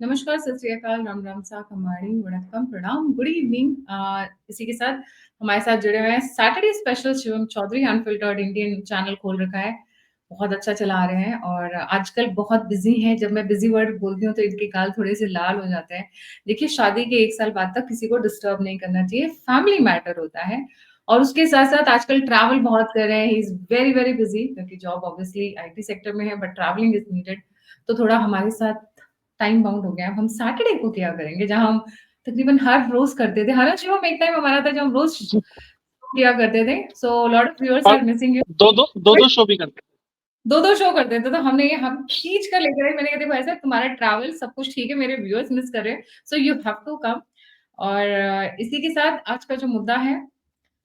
नमस्कार, सत श्री अकाल, राम राम सा खमाड़ी, वणक्कम, प्रणाम, गुड इवनिंग। इसी के साथ हमारे साथ जुड़े हुए हैं Saturday special Shivam Chaudhary unfiltered Indian channel खोल रखा है। बहुत अच्छा चला रहे हैं और आजकल बहुत बिजी हैं। जब मैं बिजी वर्ड बोलती हूँ तो इनके गाल थोड़े से लाल हो जाते हैं। देखिए, शादी के 1 साल बाद तक किसी को डिस्टर्ब नहीं करना चाहिए, फैमिली मैटर होता है। और उसके साथ-साथ आजकल ट्रैवल बहुत कर रहे हैं, he is very, very busy क्योंकि जॉब ऑब्वियसली आईटी सेक्टर में है बट ट्रैवलिंग इज़ नीडेड। तो थोड़ा हमारे साथ टाइम बाउंड हो गया। अब हम सैटरडे को क्या करेंगे जहाँ हम तकरीबन हर रोज़ करते थे। हालाँकि वो एक टाइम हमारा था जब हम रोज़ जी। किया करते थे। सो लॉट ऑफ व्यूअर्स और आर मिसिंग यू। 2-2 शो भी करते 2-2 शो करते थे, तो हमने ये हम खींच कर लेकर आए। मैंने कहा देखो ऐसा तुम्हारा ट्रैवल सब कुछ ठीक है, मेरे व्यूअर्स मिस कर रहे हैं, so you have to come. और इसी के साथ आज का जो मुद्दा है,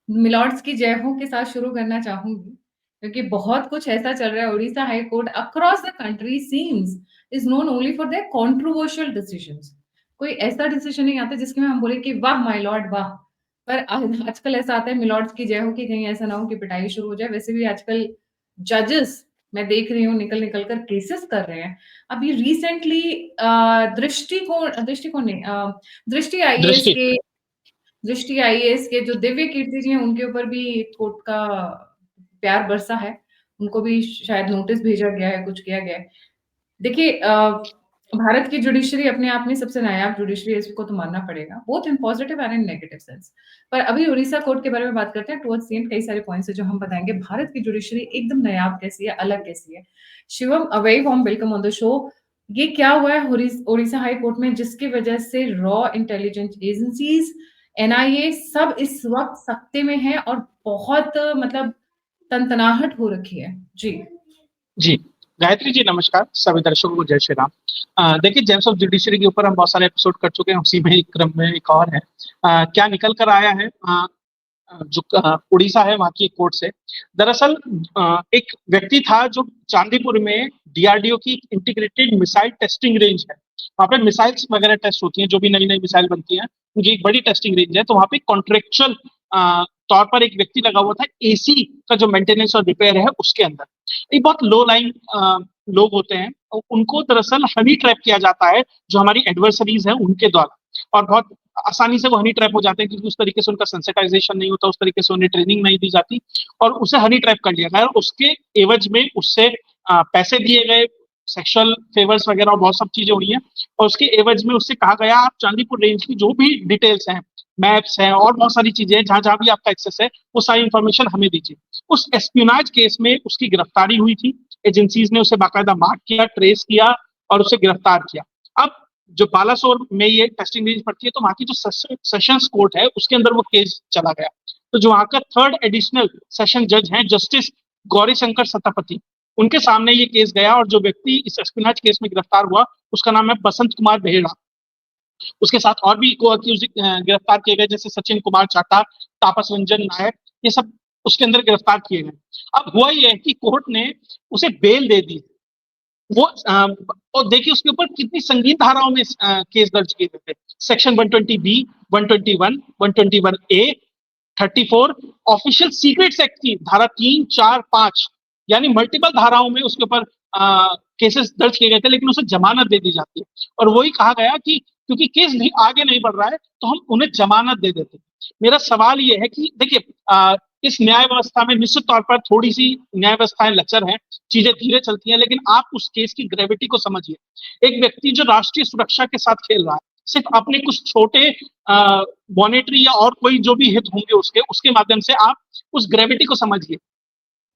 मिलॉर्ड्स की जय हो के साथ शुरू करना चाहूँगी, क्योंकि बहुत कुछ ऐसा चल रहा है। Odisha high court across the country seems is known only for their controversial decisions. कोई ऐसा डिसीजन नहीं आता जिसके में हम बोले कि वाह माय लॉर्ड वाह! पर आजकल ऐसा आता है मिलॉर्ड्स की जय हो कि कहीं ऐसा ना हो कि पिटाई शुरू हो जाए। वैसे भी आजकल जजेस मैं देख रही हूँ निकल-निकल कर केसेस कर रहे हैं। अभी रिसेंटली दृष्टिकोण नहीं दृष्टि आईएएस दृष्टि। के दृष्टि आईएएस के जो दिव्य कीर्ति जी हैं, उनके ऊपर भी कोर्ट का प्यार बरसा है। उनको भी शायद नोटिस भेजा गया है, कुछ किया गया है। देखिए भारत की जुडिशरी अपने आप में सबसे नायाब जुडिशरी है, इसको तो मानना पड़ेगा, both in positive and in negative sense. पर अभी उड़ीसा कोर्ट के बारे में बात करते हैं, टुवर्ड्स द एंड कई सारे पॉइंट्स हैं जो हम बताएँगे। भारत की जुडिशरी एकदम नायाब कैसी है, अलग कैसी है। Shivam, a very warm welcome on the show. ये क्या हुआ है ओडिशा हाई कोर्ट में जिसकी वजह से रॉ इंटेलिजेंस एजेंसीज़, एनआईए सब इस वक़्त सख्ते में हैं और बहुत मतलब तनतनाहट हो रखी है? जी। जी, गायत्री जी नमस्कार, सभी दर्शकों को जय श्री राम। देखिए जेम्स ऑफ जुडिशरी के ऊपर हम बहुत सारे एपिसोड कर चुके हैं, उसी में एक क्रम में एक और है। क्या निकल कर आया है जो उड़ीसा है वहाँ की कोर्ट से। दरअसल एक व्यक्ति था जो चांदीपुर में डीआरडीओ की इंटीग्रेटेड मिसाइल टेस्टिंग रेंज है। वहाँ पे मिसाइल्स वगैरह टेस्ट होती हैं, जो भी नई-नई मिसाइल बनती हैं, उनकी एक बड़ी टेस्टिंग रेंज है। तो वहाँ पे कॉन्ट्रेक्चुअल तौर पर एक व्यक्ति लगा हुआ था एसी का जो मेंटेनेंस और रिपेयर है उसके अंदर। ये बहुत लो लाइन लोग होते हैं, उनको दरअसल हनी ट्रैप किया जाता है जो हमारी एडवर्सरीज हैं उनके द्वारा, और बहुत आसानी से वो हनी ट्रैप हो जाते हैं क्योंकि उस तरीके से उनका सेंसिटाइजेशन नहीं होता, उस तरीके से उन्हें ट्रेनिंग नहीं दी जाती, और उसे हनी ट्रैप कर लिया गया। उसके एवज में उससे पैसे दिए गए, सेक्सुअल फेवर्स वगैरह और बहुत सब चीजें हुई हैं, और उसके एवज में उससे कहा गया आप चांदीपुर रेंज की जो भी डिटेल्स हैं, मैप्स हैं और बहुत सारी चीजें हैं, जहां जहां भी आपका एक्सेस है वो सारी इंफॉर्मेशन हमें दीजिए। उस एस्पियोनाज केस में उसकी गिरफ्तारी हुई थी। एजेंसीज ने उसे बाकायदा मार्क किया, ट्रेस किया और उसे गिरफ्तार किया। अब जो बालासोर में ये टेस्टिंग रेंज पड़ती है, तो वहां की जो सेशंस कोर्ट है उसके अंदर वो केस चला गया। तो जो वहां का थर्ड एडिशनल सेशन जज है जस्टिस गौरी शंकर सतापति, उनके सामने ये केस गया, और जो व्यक्ति इस एस्पिनाज केस में गिरफ्तार हुआ उसका नाम है बसंत कुमार बेहेड़ा। उसके साथ और भी को अक्यूज गिरफ्तार किए गए, जैसे सचिन कुमार चाटा, तापस रंजन नायक, ये सब उसके अंदर गिरफ्तार किए गए। अब हुआ ये है कि कोर्ट ने उसे बेल दे दी। वो और देखिए उसके ऊपर कितनी संगीन धाराओं में केस दर्ज किए गए थे। सेक्शन 120 बी, 121, 121 ए, 34, ऑफिशियल सीक्रेट्स एक्ट की धारा 3, 4, 5, यानी मल्टीपल धाराओं में उसके ऊपर केसेस दर्ज किए गए थे, लेकिन उसे जमानत दे दी जाती है। और वही कहा गया कि क्योंकि केस भी आगे नहीं बढ़ रहा है तो हम उन्हें जमानत दे देते। मेरा सवाल ये है कि देखिए इस न्याय व्यवस्था में निश्चित तौर पर थोड़ी सी न्याय व्यवस्थाएं लचर हैं, चीजें धीरे चलती हैं, लेकिन आप उस केस की ग्रेविटी को समझिए। एक व्यक्ति जो राष्ट्रीय सुरक्षा के साथ खेल रहा है, सिर्फ अपने कुछ छोटे मॉनेटरी या और कोई जो भी हित होंगे उसके उसके माध्यम से आप उस ग्रेविटी को समझिए।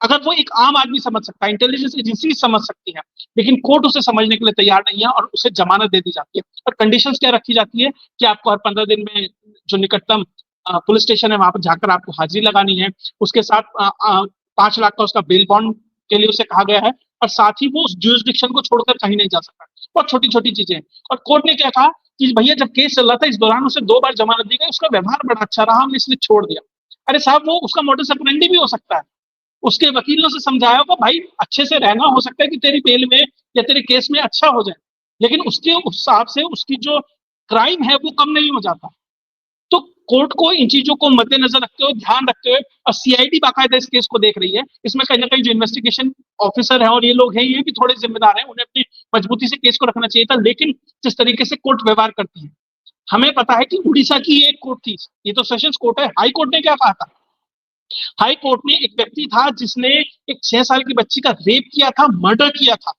अगर वो एक आम आदमी समझ सकता है, इंटेलिजेंस एजेंसी समझ सकती है, लेकिन कोर्ट उसे समझने के लिए तैयार नहीं है और उसे जमानत दे दी जाती है। और कंडीशंस क्या रखी जाती है कि आपको हर 15 दिन में जो निकटतम पुलिस स्टेशन है वहां पर जाकर आपको हाजिरी लगानी है। उसके साथ 5 लाख का उसका बेल बॉन्ड के लिए उसे कहा गया है, और साथ ही वो उस ज्यूरिसडिक्शन को छोड़कर कहीं नहीं जा सकता। बहुत छोटी छोटी चीजें हैं। और कोर्ट ने क्या कहा कि भैया जब केस चल रहा था इस दौरान उसे 2 बार जमानत दी गई, उसका व्यवहार बड़ा अच्छा रहा, हमने इसलिए छोड़ दिया। अरे साहब, वो उसका मोटस ऑपरेंडी भी हो सकता है। उसके वकीलों से समझाया होगा भाई अच्छे से रहना, हो सकता है कि तेरी बेल में या तेरे केस में अच्छा हो जाए, लेकिन उसके उस हिसाब से उसकी जो क्राइम है वो कम नहीं हो जाता। तो कोर्ट को इन चीजों को मद्देनजर रखते हुए, ध्यान रखते हुए, और सीआईडी बाकायदा इस केस को देख रही है, इसमें कहीं ना कहीं जो इन्वेस्टिगेशन ऑफिसर है और ये लोग हैं ये भी थोड़े जिम्मेदार हैं, उन्हें अपनी मजबूती से केस को रखना चाहिए था, लेकिन जिस तरीके से कोर्ट व्यवहार करती है, हमें पता है कि उड़ीसा की एक कोर्ट थी, ये तो सेशंस कोर्ट है, हाई कोर्ट ने क्या कहा था? हाई कोर्ट में एक व्यक्ति था जिसने एक 6 साल की बच्ची का रेप किया था, मर्डर किया था,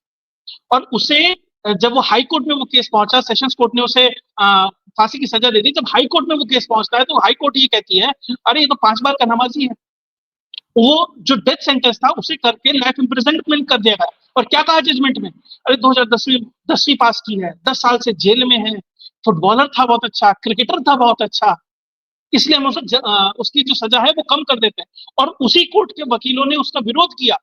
और उसे जब वो हाई कोर्ट में वो केस पहुंचा, सेशंस कोर्ट ने उसे फांसी की सजा दे दी। जब हाई कोर्ट में वो केस पहुंचता है तो हाई कोर्ट ये कहती है, अरे ये तो 5 बार का नमाजी है, वो जो डेथ सेंटेंस था उसे करके लाइफ इम्प्रिजनमेंट कर दिया गया। और क्या कहा जजमेंट में? अरे 2010वीं पास की है, 10 साल से जेल में है, फुटबॉलर था बहुत अच्छा, क्रिकेटर था बहुत अच्छा, इसलिए हम उसकी जो सजा है वो कम कर देते हैं। और उसी कोर्ट के वकीलों ने उसका विरोध किया।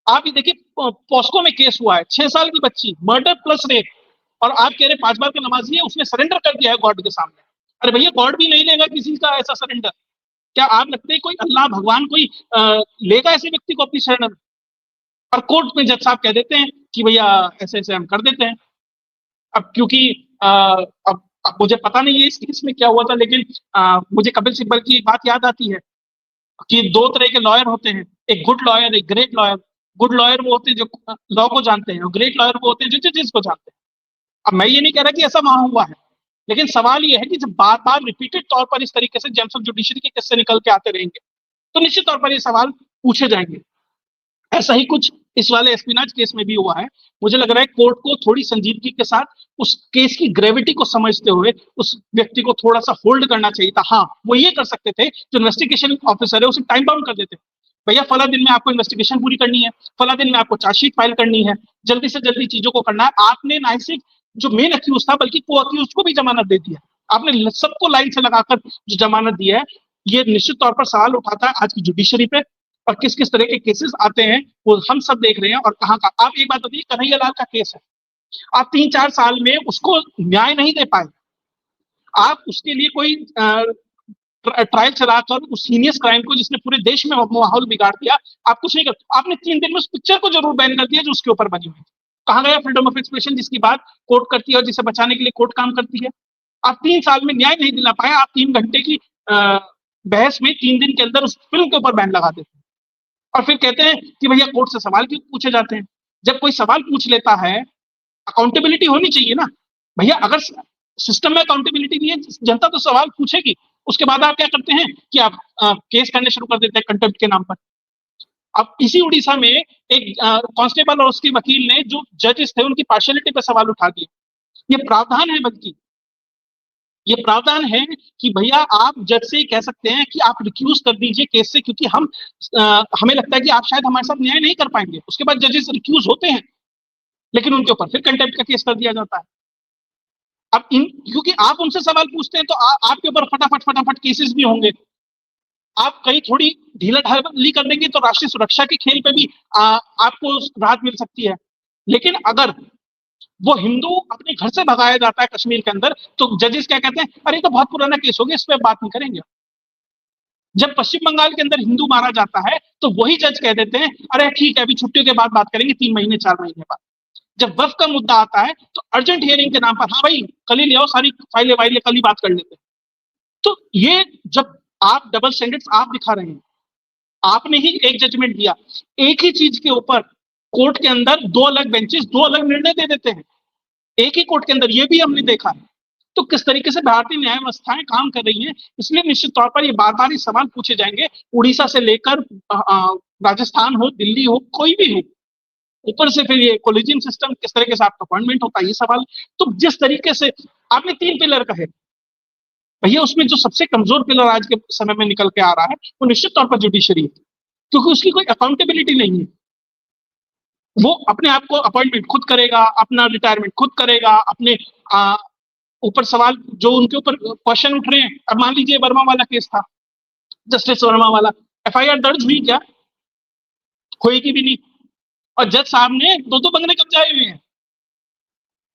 आप ये देखिए, पॉस्को में केस हुआ है, 6 साल की बच्ची, मर्डर प्लस रेप, और आप कह रहे 5 बार का नमाजी है, उसने सरेंडर कर दिया है गॉड के सामने। अरे भैया, गॉड भी नहीं लेगा किसी का ऐसा सरेंडर। क्या आप लगते हैं कोई अल्लाह भगवान कोई लेगा ऐसे व्यक्ति को अपनी शरण में? और कोर्ट में जज साहब कह देते हैं कि भैया ऐसे ऐसे हम कर देते हैं। अब क्योंकि अब मुझे पता नहीं है इस केस में क्या हुआ था, लेकिन मुझे कपिल सिब्बल की एक बात याद आती है कि 2 तरह के लॉयर होते हैं, एक गुड लॉयर, एक ग्रेट लॉयर। गुड लॉयर वो होते हैं जो लॉ को जानते हैं, और ग्रेट लॉयर वो होते हैं जो जजेस को जानते हैं। अब मैं ये नहीं कह रहा कि ऐसा वहां हुआ है, लेकिन सवाल ये है कि जब बार बार रिपीटेड तौर पर इस तरीके से जेम्स ऑफ जुडिशरी के किस्से निकल के आते रहेंगे, तो निश्चित तौर पर ये सवाल पूछे जाएंगे। ऐसा ही कुछ इस वाले एस्पिनाज केस में भी हुआ है। मुझे लग रहा है कोर्ट को थोड़ी संजीदगी के साथ उस केस की ग्रेविटी को समझते हुए उस व्यक्ति को थोड़ा सा होल्ड करना चाहिए था। हाँ, वो ये कर सकते थे, जो इन्वेस्टिगेशन ऑफिसर है उसे टाइम बाउंड कर देते। भैया फला दिन में आपको इन्वेस्टिगेशन पूरी करनी है, फला दिन में आपको चार्जशीट फाइल करनी है, जल्दी से जल्दी चीजों को करना है। आपने ना सिर्फ जो मेन अक्यूज था बल्कि को अक्यूज को भी जमानत दे दिया। आपने सबको लाइन से लगाकर जो जमानत दी है, ये निश्चित तौर पर सवाल उठाता है आज की जुडिशरी पे। और किस किस तरह के केसेस आते हैं वो हम सब देख रहे हैं। और कहाँ का, आप एक बात बताइए, कन्हैया लाल का केस है, आप 3-4 साल में उसको न्याय नहीं दे पाए। आप उसके लिए कोई ट्रायल चलाकर उस सीनियस क्राइम को जिसने पूरे देश में माहौल बिगाड़ दिया, आप कुछ नहीं कर, आपने 3 दिन में उस पिक्चर को जरूर बैन कर दिया जो उसके ऊपर बनी हुई। कहाँ गया फ्रीडम ऑफ एक्सप्रेशन जिसकी बात कोर्ट करती है और जिसे बचाने के लिए कोर्ट काम करती है? आप 3 साल में न्याय नहीं दिला पाए, आप 3 घंटे की बहस में 3 दिन के अंदर उस फिल्म के ऊपर बैन लगा देते हैं। और फिर कहते हैं कि भैया कोर्ट से सवाल क्यों पूछे जाते हैं? जब कोई सवाल पूछ लेता है, अकाउंटेबिलिटी होनी चाहिए ना भैया। अगर सिस्टम में अकाउंटेबिलिटी नहीं है, जनता तो सवाल पूछेगी। उसके बाद आप क्या करते हैं कि आप केस करने शुरू कर देते हैं कंटेम्प्ट के नाम पर। अब इसी उड़ीसा में एक कांस्टेबल और उसके वकील ने जो जजेस थे उनकी पार्शियलिटी पे सवाल उठा दिए। ये प्रावधान है, बल्कि ये प्रावधान है कि भैया आप जज से कह सकते हैं कि आप रिक्यूज कर दीजिए केस से, क्योंकि हमें लगता है कि आप शायद हमारे साथ न्याय नहीं कर पाएंगे। उसके बाद जजेस रिक्यूज होते हैं, लेकिन उनके ऊपर फिर कंटेम्प्ट का केस कर दिया जाता है। अब क्योंकि आप उनसे सवाल पूछते हैं तो आपके ऊपर फटाफट फटाफट केसेस भी होंगे। आप कहीं थोड़ी ढीला ढाली कर देंगे तो राष्ट्रीय सुरक्षा के खेल पे भी आपको राहत मिल सकती है। लेकिन अगर वो हिंदू अपने घर से भगाया जाता है कश्मीर के अंदर, तो जजेस क्या कहते हैं, अरे तो बहुत पुराना केस हो गया, इस पर बात नहीं करेंगे। जब पश्चिम बंगाल के अंदर हिंदू मारा जाता है तो वही जज कह देते हैं, अरे ठीक है अभी छुट्टियों के बाद बात करेंगे, 3 महीने 4 महीने बाद। जब वफ का मुद्दा आता है तो अर्जेंट हियरिंग के नाम पर, हाँ भाई कल ही ले आओ सारी फाइलें वाइलें, कल ही बात कर लेते हैं। तो ये जब आप डबल स्टैंडर्ड्स आप दिखा रहे हैं, आपने ही एक जजमेंट दिया, एक ही चीज के ऊपर कोर्ट के अंदर 2 अलग बेंचेस 2 अलग निर्णय दे देते हैं एक ही कोर्ट के अंदर, ये भी हमने देखा है। तो किस तरीके से भारतीय न्याय व्यवस्थाएं काम कर रही हैं, इसलिए निश्चित तौर पर ये बार बार ये सवाल पूछे जाएंगे। उड़ीसा से लेकर राजस्थान हो, दिल्ली हो, कोई भी हो, ऊपर से फिर ये कोलिजियम सिस्टम किस तरीके से आपका अपॉइंटमेंट होता है, ये सवाल। तो जिस तरीके से आपने 3 पिलर कहे भैया, उसमें जो सबसे कमजोर पिलर आज के समय में निकल के आ रहा है वो निश्चित तौर पर जुडिशरी है, क्योंकि उसकी कोई अकाउंटेबिलिटी नहीं है। वो अपने आप को अपॉइंटमेंट खुद करेगा, अपना रिटायरमेंट खुद करेगा, अपने ऊपर सवाल जो उनके ऊपर क्वेश्चन उठ रहे हैं। अब मान लीजिए वर्मा वाला केस था, जस्टिस वर्मा वाला, एफआईआर दर्ज हुई क्या? होएगी भी नहीं। और जज साहब ने 2-2 बंगले कब्जाए हुए हैं।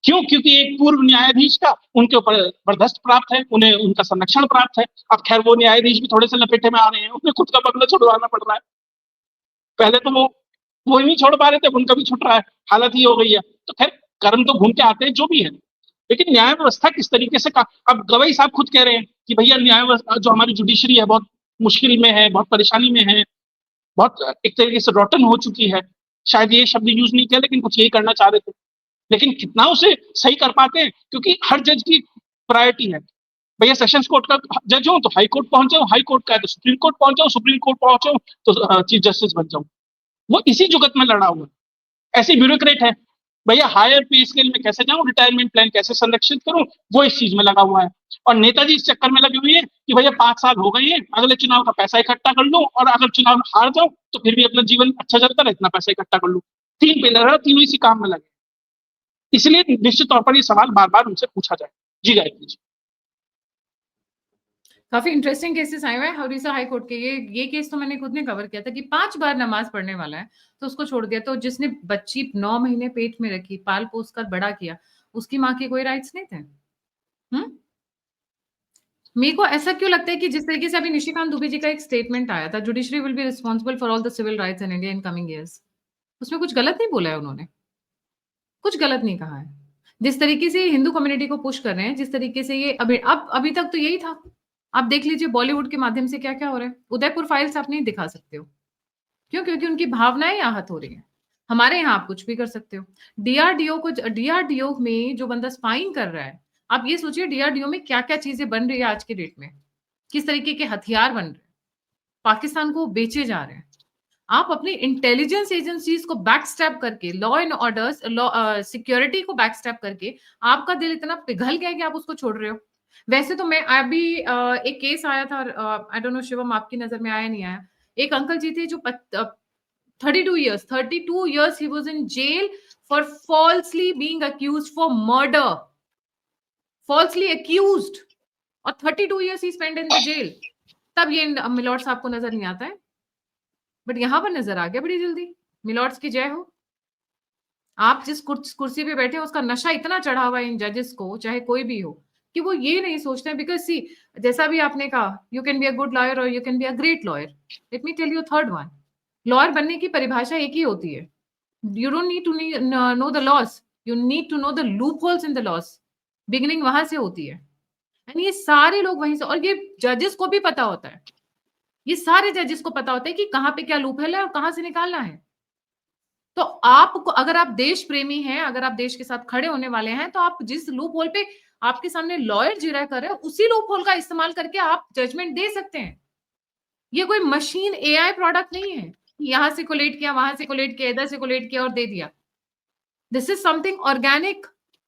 क्यों? क्योंकि एक पूर्व न्यायाधीश का उनके ऊपर बर्दाश्त प्राप्त है, उन्हें उनका संरक्षण प्राप्त है। अब खैर वो न्यायाधीश भी थोड़े से लपेटे में आ रहे हैं, उन्हें खुद का बंगला छुड़वाना पड़ रहा है। पहले तो वो नहीं छोड़ पा रहे थे, उनका भी छुट रहा है, हालत ही हो गई है। तो खैर कर्म तो घूम के आते हैं, जो भी है। लेकिन न्याय व्यवस्था किस तरीके से अब गवई साहब खुद कह रहे हैं कि भैया न्याय व्यवस्था जो हमारी जुडिशरी है बहुत मुश्किल में है, बहुत परेशानी में है, बहुत एक तरीके से रोटन हो चुकी है। शायद ये शब्द यूज नहीं किया, लेकिन कुछ यही करना चाह रहे थे। लेकिन कितना उसे सही कर पाते हैं, क्योंकि हर जज की प्रायोरिटी है, भैया सेशंस कोर्ट का जज हूं तो हाई कोर्ट पहुंच जाऊं, हाई कोर्ट का है तो सुप्रीम कोर्ट पहुंच जाऊं, सुप्रीम कोर्ट पहुंचाऊं तो चीफ जस्टिस बन जाऊं। वो इसी जुगत में लड़ा हुआ है, ऐसे ब्यूरोक्रेट है। भैया हायर पे स्केल में कैसे जाऊं, रिटायरमेंट प्लान कैसे संरक्षित करूं, वो इस चीज में लगा हुआ है। और नेताजी इस चक्कर में लगी हुई है कि भैया 5 साल हो गए हैं, अगले चुनाव का पैसा इकट्ठा कर लूं, और अगर चुनाव में हार जाऊं तो फिर भी अपना जीवन अच्छा चलता रहे, इतना पैसा इकट्ठा कर लूं। 3 पिलर है, तीनों इसी काम में लगे, इसलिए निश्चित तौर पर ये सवाल बार बार उनसे पूछा जाए। जी गायत्री जी। काफी इंटरेस्टिंग केसेस आए हुए हैं हरीसा हाई कोर्ट के। ये केस तो मैंने खुद ने कवर किया था कि 5 बार नमाज पढ़ने वाला है तो उसको छोड़ दिया। तो जिसने बच्ची 9 महीने पेट में रखी, पाल पोस कर बड़ा किया, उसकी माँ के कोई राइट्स नहीं थे? मेरे को ऐसा क्यों लगता है कि जिस तरीके से अभी निशिकांत दुबे जी का एक स्टेटमेंट आया था, judiciary will be responsible for all the civil rights in India in coming years, उसमें कुछ गलत नहीं बोला है उन्होंने, कुछ गलत नहीं कहा है। जिस तरीके से हिंदू कम्युनिटी को पुश कर रहे हैं, जिस तरीके से ये अभी तक तो यही था। आप देख लीजिए बॉलीवुड के माध्यम से क्या क्या हो रहा है। उदयपुर फाइल्स आप नहीं दिखा सकते हो, क्यों? क्योंकि उनकी भावनाएं आहत हो रही हैं। हमारे यहाँ आप कुछ भी कर सकते हो। डीआरडीओ में जो बंदा स्पाइंग कर रहा है, आप ये सोचिए डीआरडीओ में क्या क्या चीजें बन रही है आज के डेट में, किस तरीके के हथियार बन रहे हैं, पाकिस्तान को बेचे जा रहे हैं। आप अपनी इंटेलिजेंस एजेंसीज को बैकस्टैप करके, लॉ एंड ऑर्डर्स, सिक्योरिटी को बैकस्टैप करके आपका दिल इतना पिघल गया कि आप उसको छोड़ रहे हो। वैसे तो मैं अभी एक केस आया था, आई डोंट नो शिवम आपकी नजर में आया नहीं आया। एक अंकल जी थे जो 32 years he was in jail for falsely being accused for murder, falsely accused, और 32 years he spent in the jail। तब ये मिलॉर्ड साहब को नजर नहीं आता है, बट यहां पर नजर आ गया बड़ी जल्दी। मिलॉर्ड्स की जय हो। आप जिस कुर्सी पे बैठे हो उसका नशा इतना चढ़ा हुआ है इन जजेस को, चाहे कोई भी हो, कि वो ये नहीं सोचते हैं। बिकॉज सी, जैसा भी आपने कहा, you can be a good lawyer और you can be a great lawyer. Let me tell you third one. Lawyer बनने की परिभाषा एक ही होती है, you don't need to know the laws, you need to know the loopholes in the laws। Beginning वहां से होती है, एंड ये सारे लोग वहीं से, और ये जजेस को भी पता होता है, ये सारे जजेस को पता होता है कि कहाँ पे क्या लूप है और कहां से निकालना है। तो आपको, अगर आप देश प्रेमी हैं, अगर आप देश के साथ खड़े होने वाले हैं, तो आप जिस लूप होल पे आपके सामने लॉयर जिरा कर रहे हैं, उसी लूप होल का इस्तेमाल करके आप जजमेंट दे सकते हैं। ये कोई मशीन एआई प्रोडक्ट नहीं है, यहां से कोलेट किया, वहां से कोलेट किया, इधर से कोलेट किया और दे दिया। This is something organic.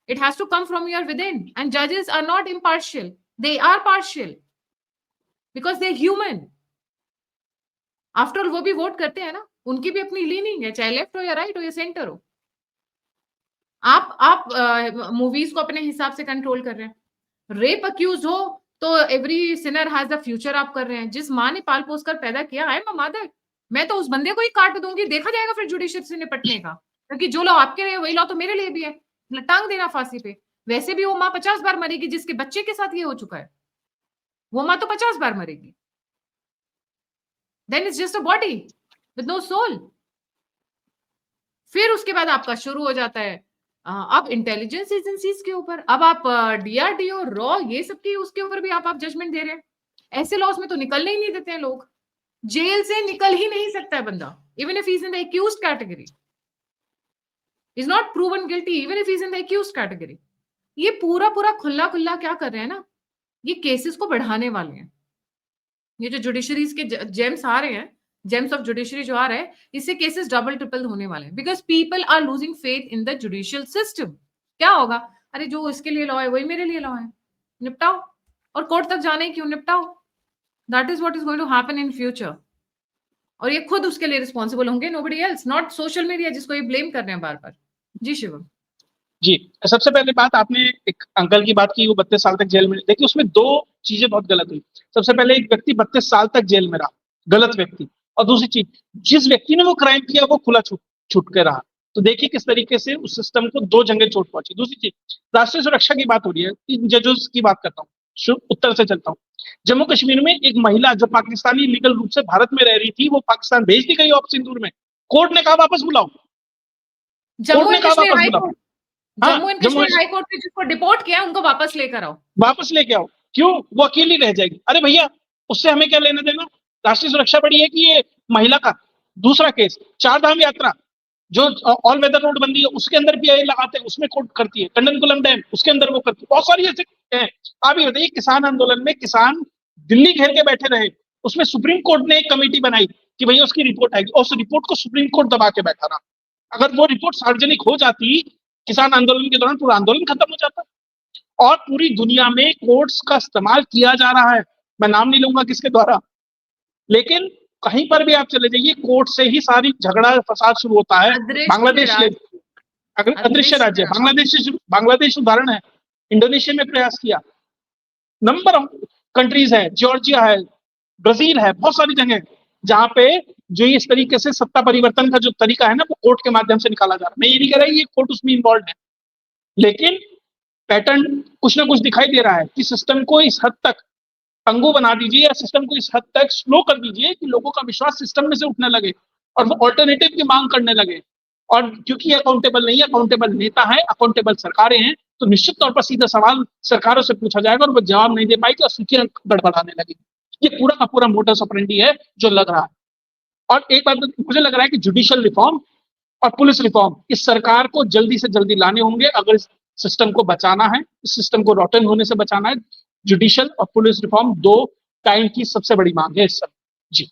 It has to come from your within. And judges are not impartial. They are partial because they're human. After all, वो भी वोट करते हैं ना, उनकी भी अपनी लीनिंग है, चाहे लेफ्ट हो या राइट हो या सेंटर हो। आप मूवीज को अपने हिसाब से कंट्रोल कर रहे हैं। रेप अक्यूज हो तो every Sinner has a future आप कर रहे हैं। जिस माँ ने पाल पोस कर पैदा किया, आई एम अ मदर, मैं तो उस बंदे को ही काट दूंगी, देखा जाएगा फिर जुडिशरी से निपटने का। क्योंकि जो लॉ आपके लिए वही लॉ तो मेरे लिए भी है, टांग देना फांसी पे। वैसे भी वो माँ 50 बार मरेगी जिसके बच्चे के साथ ये हो चुका है, वो माँ तो 50 बार मरेगी। Then it's just a body with no soul. फिर उसके बाद आपका शुरू हो जाता है अब इंटेलिजेंस एजेंसीज के ऊपर, अब आप डीआरडीओ, रॉ, ये सब की उसके ऊपर भी आप जजमेंट दे रहे हैं। ऐसे लॉस में तो निकलने ही नहीं देते हैं लोग, जेल से निकल ही नहीं सकता है बंदा, even if is in the accused category, is not proven guilty even if is in the accused category. ये पूरा पूरा खुला खुला क्या कर रहे हैं ना, ये केसेस को बढ़ाने वाले हैं। ये जो जुडिशरीज के जेम्स आ रहे हैं, जेम्स ऑफ जुडिशरी जो आ रहे हैं, इससे केसेस डबल ट्रिपल होने वाले हैं, because people are losing faith in the judicial system. क्या होगा? अरे जो इसके लिए लॉ है वही मेरे लिए लॉ है, निपटाओ, और कोर्ट तक जाने क्यों, निपटाओ। That is what is going to happen in future. और ये खुद उसके लिए रिस्पॉन्सिबल होंगे, nobody else, not social media जिसको ये ब्लेम कर रहे हैं बार बार। जी शिवम। जी, सबसे पहले बात, आपने एक अंकल की बात की, वो 32 साल तक जेल में। देखिए उसमें 2 चीजें बहुत गलत हुई। सबसे पहले एक व्यक्ति 32 साल तक जेल में रहा, गलत व्यक्ति। और दूसरी चीज, जिस व्यक्ति ने वो क्राइम किया वो खुला छूट के रहा। तो देखिए किस तरीके से उस सिस्टम को 2 जगह चोट पहुंची। दूसरी चीज, राष्ट्रीय सुरक्षा की बात हो रही है, इन जजेस की बात करता हूँ, उत्तर से चलता हूँ। जम्मू कश्मीर में एक महिला जो पाकिस्तानी लीगल रूप से भारत में रह रही थी, वो पाकिस्तान भेज दी गई ऑफ सिंदूर में। कोर्ट ने कहा वापस बुलाओ, कोर्ट ने कहा वापस बुलाओ। Jammu and Kashmir high court ने जिसको डिपोर्ट किया उनको वापस लेकर आओ, वापस लेके आओ। क्यों? वो अकेली रह जाएगी। अरे भैया, उससे हमें क्या लेना देना? राष्ट्रीय सुरक्षा बड़ी है कि ये महिला का? दूसरा केस, 4 धाम यात्रा, जो ऑल वेदर रोड बन रही है उसके अंदर पीआई लगाते हैं, उसमें कोर्ट करती है। कंडनकुलम डैम उसके अंदर वो करती है। बहुत सारी ऐसे हैं। आप ये बताइए, किसान आंदोलन में किसान दिल्ली घेर के बैठे रहे, उसमें सुप्रीम कोर्ट ने एक कमेटी बनाई कि भैया उसकी रिपोर्ट आएगी, और उस रिपोर्ट को सुप्रीम कोर्ट दबा के बैठा रहा। अगर वो रिपोर्ट सार्वजनिक हो जाती किसान आंदोलन के दौरान, पूरा आंदोलन खत्म हो जाता। और पूरी दुनिया में कोर्ट्स का इस्तेमाल किया जा रहा है, मैं नाम नहीं लूंगा किसके द्वारा, लेकिन कहीं पर भी आप चले जाइए कोर्ट से ही सारी झगड़ा फसाद शुरू होता है। अदृश्य बांग्लादेश ले, राज, अगर अदृश्य राज्य, बांग्लादेश उदाहरण है। इंडोनेशिया में प्रयास किया, नंबर ऑफ कंट्रीज है, जॉर्जिया है, ब्राजील है, बहुत सारी जगह जहां पे जो इस तरीके से सत्ता परिवर्तन का जो तरीका है ना, वो कोर्ट के माध्यम से निकाला जा रहा है। मैं ये नहीं कह रहा ये कोर्ट उसमें इन्वॉल्व है, लेकिन पैटर्न कुछ ना कुछ दिखाई दे रहा है कि सिस्टम को इस हद तक पंगु बना दीजिए, या सिस्टम को इस हद तक स्लो कर दीजिए कि लोगों का विश्वास सिस्टम में से उठने लगे और वो ऑल्टरनेटिव की मांग करने लगे। और क्योंकि अकाउंटेबल नहीं है, अकाउंटेबल नेता है, अकाउंटेबल सरकारें हैं, तो निश्चित तौर पर सीधा सवाल सरकारों से पूछा जाएगा और वो जवाब नहीं दे पाएगी और सूचियां गड़बड़ाने लगेगी। ये पूरा का पूरा मोटस ऑपरेंडी है जो लग रहा है। और एक बात मुझे लग रहा है कि जुडिशियल रिफॉर्म और पुलिस रिफॉर्म इस सरकार को जल्दी से जल्दी लाने होंगे अगर इस सिस्टम को बचाना है, इस सिस्टम को रॉटन होने से बचाना है। जुडिशियल और पुलिस रिफॉर्म दो टाइम की सबसे बड़ी मांग है इस समय। जी,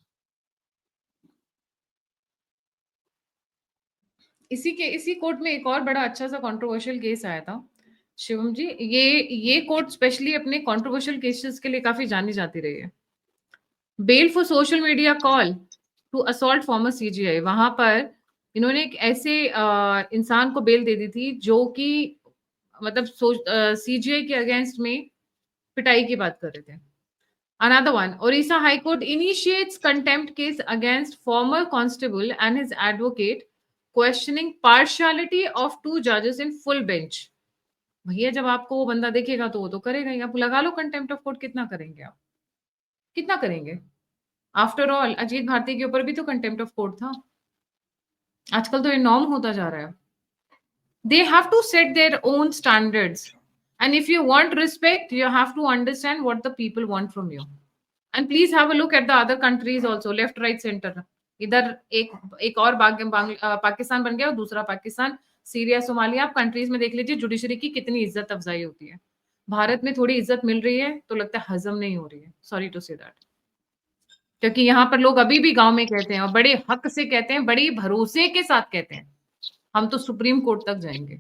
इसी कोर्ट में एक और बड़ा अच्छा सा कंट्रोवर्शियल केस आया था शिवम जी। ये कोर्ट स्पेशली अपने कंट्रोवर्शियल केसेस के लिए काफी जानी जाती रही है। Bail for social media call to assault former CJI, वहां पर इन्होंने एक ऐसे इंसान को बेल दे दी थी जो कि मतलब सीजीआई के अगेंस्ट में पिटाई की बात कर रहे थे। Another one, Orissa High Court initiates contempt case against former constable and his advocate, questioning partiality of two judges in full bench. भैया जब आपको वो बंदा देखेगा तो वो तो करेगा ही, आप लगा लो कंटेम्प्ट ऑफ कोर्ट। कितना करेंगे आप, कितना करेंगे? आफ्टर ऑल अजीत भारती के ऊपर भी तो कंटेम्प्ट ऑफ कोर्ट था। आजकल तो ये नॉर्म होता जा रहा है। They have to set their own standards, and if you want respect you have to understand what the people want from you. And please have a look at the other countries also, left right center. इधर एक और पाकिस्तान बन गया और दूसरा Pakistan, Syria, Somalia. आप countries में देख लीजिए जुडिशरी की कितनी इज्जत अफजाई होती है। भारत में थोड़ी इज्जत मिल रही है तो लगता है हजम नहीं हो रही है, सॉरी टू से दैट। क्योंकि यहाँ पर लोग अभी भी गांव में कहते हैं और बड़े हक से कहते हैं, बड़े भरोसे के साथ कहते हैं, हम तो सुप्रीम कोर्ट तक जाएंगे।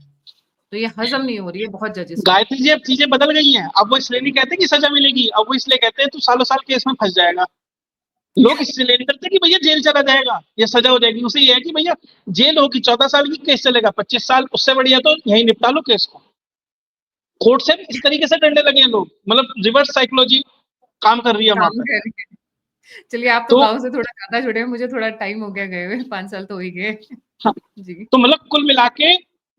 तो ये हजम नहीं हो रही है बहुत जजेस को। गायत्री जी अब चीजें बदल गई हैं। अब वो इसलिए नहीं कहते कि सजा मिलेगी, अब वो इसलिए कहते हैं तू सालों साल केस में फंस जाएगा। लोग इसलिए नहीं करते कि भैया जेल चला जाएगा या सजा हो जाएगी, उसे ये है कि भैया जेल होगी 14 साल की, केस चलेगा 25 साल, उससे बढ़िया तो यही निपटा लो केस को। कोर्ट से इस तरीके से डरने लगे हैं लोग, मतलब रिवर्स साइकोलॉजी काम कर रही है वहां पर। चलिए आप तो गांव से थोड़ा ज्यादा जुड़े हैं, मुझे थोड़ा टाइम हो गया गए हुए, 5 साल तो हो ही गए। हाँ, जी। तो मतलब कुल मिला के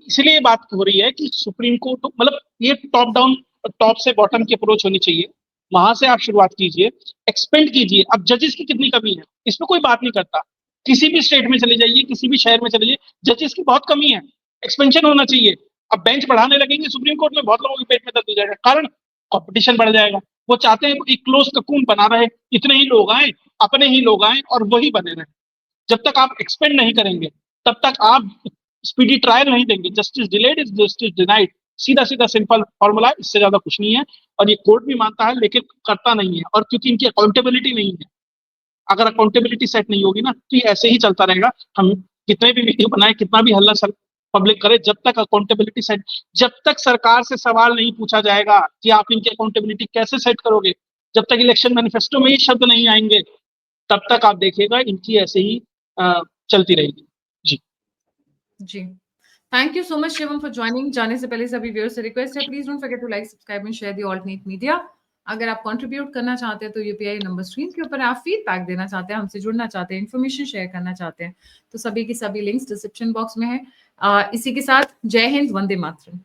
इसलिए बात हो रही है कि सुप्रीम कोर्ट, मतलब ये टॉप डाउन, टॉप से बॉटम की अप्रोच होनी चाहिए। वहां से आप शुरुआत कीजिए, एक्सपेंड कीजिए। अब जजेस की कितनी कमी है इसमें कोई बात नहीं करता। किसी भी स्टेट में चले जाइए, किसी भी शहर में चले जाइए, जजेस की बहुत कमी है, एक्सपेंशन होना चाहिए। अब बेंच बढ़ाने लगेंगे सुप्रीम कोर्ट में, बहुत लोगों के पेट में दर्द हो जाएगा, कारण कंपटीशन बढ़ जाएगा। वो चाहते हैं एक क्लोज ककून बना रहे, इतने ही लोग आए, अपने ही लोग आए और वही बने रहे। जब तक आप एक्सपेंड नहीं करेंगे तब तक आप स्पीडी ट्रायल नहीं देंगे। Justice delayed is justice denied, सीधा सीधा सिंपल फॉर्मूला, इससे ज्यादा कुछ नहीं है। और ये कोर्ट भी मानता है लेकिन करता नहीं है, और क्योंकि इनकी अकाउंटेबिलिटी नहीं है। अगर अकाउंटेबिलिटी सेट नहीं होगी ना तो ये ऐसे ही चलता रहेगा। हम कितने भी वीडियो बनाए, कितना भी हल्ला पब्लिक करे, जब तक अकाउंटेबिलिटी सेट, जब तक सरकार से सवाल नहीं पूछा जाएगा कि आप इनकी अकाउंटेबिलिटी कैसे सेट करोगे, जब तक इलेक्शन मैनिफेस्टो में ये शब्द नहीं आएंगे, तब तक आप देखिएगा इनकी ऐसे ही चलती रहेगी। जी जी, thank you so much Shivam for joining. जाने से पहले सभी व्यूअर्स से रिक्वेस्ट है, please don't forget to like, subscribe and share the alternate media. अगर आप कंट्रीब्यूट करना चाहते हैं तो यूपीआई नंबर स्क्रीन के ऊपर, आप फीडबैक देना चाहते हैं, हमसे जुड़ना चाहते हैं, इन्फॉर्मेशन शेयर करना चाहते हैं, तो सभी की सभी लिंक्स डिस्क्रिप्शन बॉक्स में है। इसी के साथ जय हिंद, वंदे मातरम।